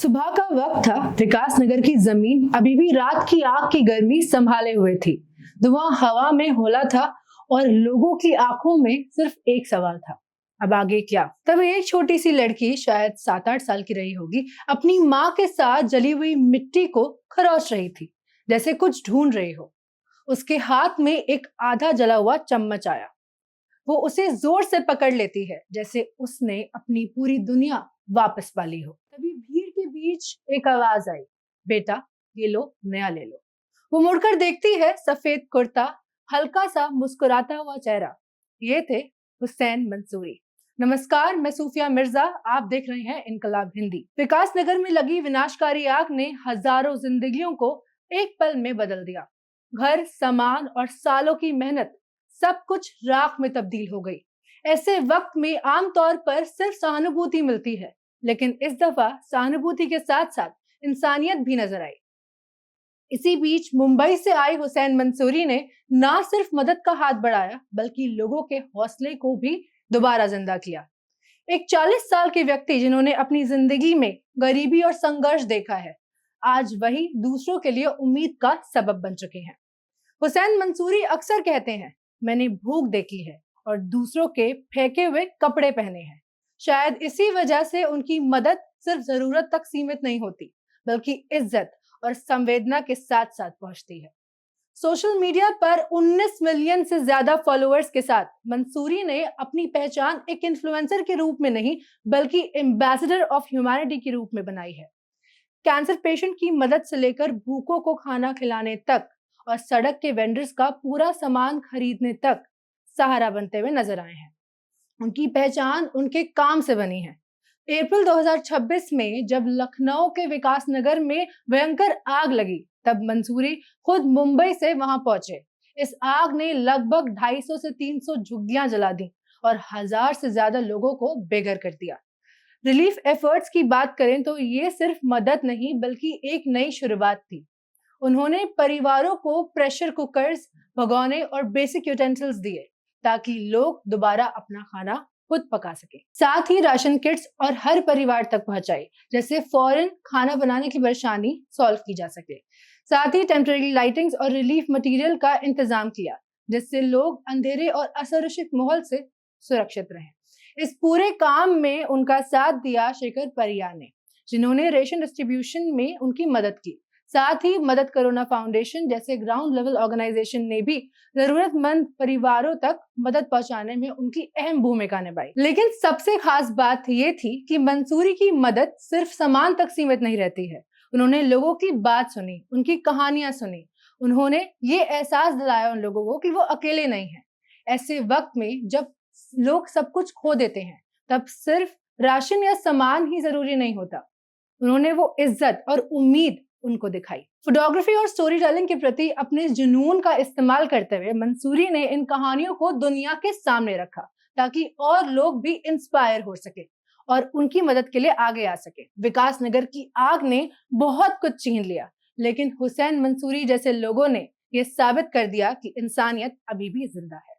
सुबह का वक्त था। विकास नगर की जमीन अभी भी रात की आग की गर्मी संभाले हुए थी। धुआं हवा में होला था और लोगों की आंखों में सिर्फ एक सवाल था, अब आगे क्या। तभी एक छोटी सी लड़की, शायद 7-8 साल की रही होगी, अपनी माँ के साथ जली हुई मिट्टी को खरोच रही थी, जैसे कुछ ढूंढ रही हो। उसके हाथ में एक आधा जला हुआ चम्मच आया। वो उसे जोर से पकड़ लेती है, जैसे उसने अपनी पूरी दुनिया वापस पा ली हो। तभी भीड़ के बीच एक आवाज आई, बेटा ये लो, नया ले लो। वो मुड़कर देखती है, सफेद कुर्ता, हल्का सा मुस्कुराता हुआ चेहरा। ये थे हुसैन मंसूरी। नमस्कार, मैं सूफिया मिर्जा, आप देख रहे हैं इनकलाब हिंदी। विकास नगर में लगी विनाशकारी आग ने हजारों जिंदगियों को एक पल में बदल दिया। घर, सामान और सालों की मेहनत, सब कुछ राख में तब्दील हो गई। ऐसे वक्त में आमतौर पर सिर्फ सहानुभूति मिलती है, लेकिन इस दफा सहानुभूति के साथ साथ इंसानियत भी नजर आई। इसी बीच मुंबई से आए हुसैन मंसूरी ने ना सिर्फ मदद का हाथ बढ़ाया, बल्कि लोगों के हौसले को भी दोबारा जिंदा किया। एक 40 साल के व्यक्ति जिन्होंने अपनी जिंदगी में गरीबी और संघर्ष देखा है, आज वही दूसरों के लिए उम्मीद का सबब बन चुके हैं। हुसैन मंसूरी अक्सर कहते हैं, मैंने भूख देखी है और दूसरों के फेंके हुए कपड़े पहने हैं। शायद इसी वजह से उनकी मदद सिर्फ जरूरत तक सीमित नहीं होती, बल्कि इज्जत और संवेदना के साथ साथ पहुंचती है। सोशल मीडिया पर 19 मिलियन से ज्यादा फॉलोअर्स के साथ मंसूरी ने अपनी पहचान एक इन्फ्लुएंसर के रूप में नहीं, बल्कि एम्बेसडर ऑफ ह्यूमैनिटी के रूप में बनाई है। कैंसर पेशेंट की मदद से लेकर भूखों को खाना खिलाने तक और सड़क के वेंडर्स का पूरा सामान खरीदने तक सहारा बनते हुए नजर आए हैं। उनकी पहचान उनके काम से बनी है। अप्रैल 2026 में जब लखनऊ के विकास नगर में भयंकर आग लगी, तब मंसूरी खुद मुंबई से वहां पहुंचे। इस आग ने लगभग 250 से 300 झुग्गियां जला दी और 1000 से ज्यादा लोगों को बेघर कर दिया। रिलीफ एफर्ट्स की बात करें तो ये सिर्फ मदद नहीं, बल्कि एक नई शुरुआत थी। उन्होंने परिवारों को प्रेशर कुकर्स, भगोने और बेसिक यूटेंसिल्स दिए, ताकि लोग दोबारा अपना खाना खुद पका सके। साथ ही राशन किट्स और हर परिवार तक पहुंचाई, जैसे फौरन खाना बनाने की परेशानी सॉल्व की जा सके। साथ ही टेम्परेरी लाइटिंग्स और रिलीफ मटेरियल का इंतजाम किया, जिससे लोग अंधेरे और असुरक्षित माहौल से सुरक्षित रहें। इस पूरे काम में उनका साथ दिया शेखर परिया ने, जिन्होंने रेशन डिस्ट्रीब्यूशन में उनकी मदद की। साथ ही मदद करोना फाउंडेशन जैसे ग्राउंड लेवल ऑर्गेनाइजेशन ने भी जरूरतमंद परिवारों तक मदद पहुंचाने में उनकी अहम भूमिका निभाई। लेकिन सबसे खास बात ये थी कि मंसूरी की मदद सिर्फ सामान तक सीमित नहीं रहती है। उन्होंने लोगों की बात सुनी, उनकी कहानियां सुनी। उन्होंने ये एहसास दिलाया उन लोगों को कि वो अकेले नहीं है। ऐसे वक्त में जब लोग सब कुछ खो देते हैं, तब सिर्फ राशन या सामान ही जरूरी नहीं होता। उन्होंने वो इज्जत और उम्मीद उनको दिखाई। फोटोग्राफी और स्टोरी टेलिंग के प्रति अपने जुनून का इस्तेमाल करते हुए मंसूरी ने इन कहानियों को दुनिया के सामने रखा, ताकि और लोग भी इंस्पायर हो सके और उनकी मदद के लिए आगे आ सके। विकास नगर की आग ने बहुत कुछ छीन लिया, लेकिन हुसैन मंसूरी जैसे लोगों ने यह साबित कर दिया कि इंसानियत अभी भी जिंदा है।